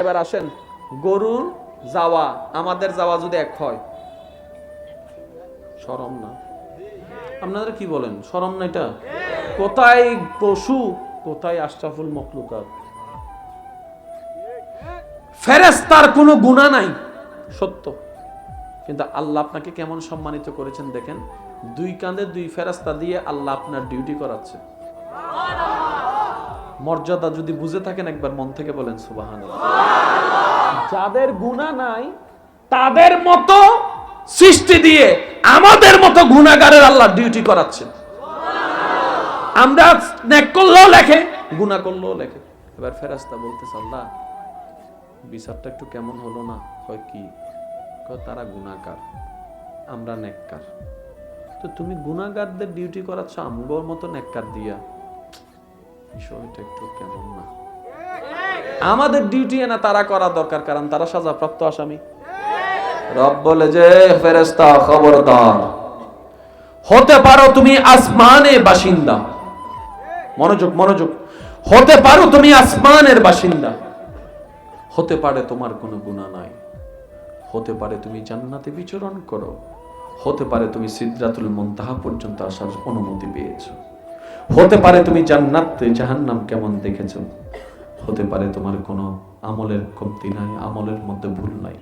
এবার আসেন, গরুর যাওয়া আমাদের যাওয়া যদি এক হয়, শরম না? আপনারা কি বলেন, শরম না? এটা কোথায় পশু, কোথায় আশরাফুল মখলুকাত। ফেরেশতার কোনো গুনাহ নাই, সত্য, কিন্তু আল্লাহ আপনাকে কেমন সম্মানিত করেছেন দেখেন। দুই কাঁধে দুই ফেরেশতা দিয়ে আল্লাহ আপনার ডিউটি করাচ্ছে। মর্যাদা যদি বুঝে থাকেন একবার মন থেকে বলেন সুবহানাল্লাহ। যাদের গুনাহ নাই তাদের মতো সৃষ্টি দিয়ে আমাদের মতো গুনাহগারের আল্লাহ ডিউটি করাচ্ছেন। আমরা নেক করলেও লেখে, গুনাহ করলেও লেখে। এবার ফেরেশতা বলতেছে, আল্লাহ বিচারটা একটু কেমন হলো না? কয় কি? কয় তারা গুনাহগার, আমরা নেককার। তো তুমি গুনাহগারদের ডিউটি করাচ্ছ আমগোর মতো নেককার দিয়া, বিষয়টা একটু কেমন না? আমাদের ডিউটি না তারা করা দরকার, কারণ তারা সাজাপ্রাপ্ত আসামি। রব বলে যে ফেরেশতা খবরদার, হতে পারো তুমি আসমানের বাসিন্দা, মনোযোগ মনোযোগ, হতে পারো তুমি আসমানের বাসিন্দা, হতে পারে তোমার কোনো গুনাহ নাই, হতে পারে তুমি জান্নাতে বিচরণ করো, হতে পারে তুমি সিদরাতুল মুনতাহা পর্যন্ত আসার অনুমতি পেয়েছো, হতে পারে তুমি জান্নাতে জাহান্নাম কেমন দেখেছো, হতে পারে তোমার কোনো আমলের কমতি নাই, আমলের মধ্যে ভুল নাই।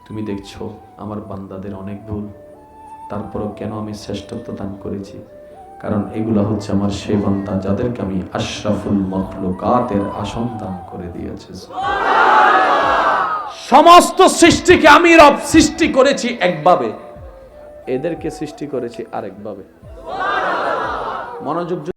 তুমি দেখছো আমার বান্দাদের অনেক ভুল, তারপরও কেন আমি শ্রেষ্ঠত্ব দান করেছি? কারণ এগুলা হচ্ছে আমার সে বান্দা যাদেরকে আমি আশরাফুল মখলুকাতের আসন দান করে দিয়েছি। সমস্ত সৃষ্টিকে আমি রব সৃষ্টি করেছি একভাবে, এদেরকে সৃষ্টি করেছি আরেকভাবে। মনোযোগ।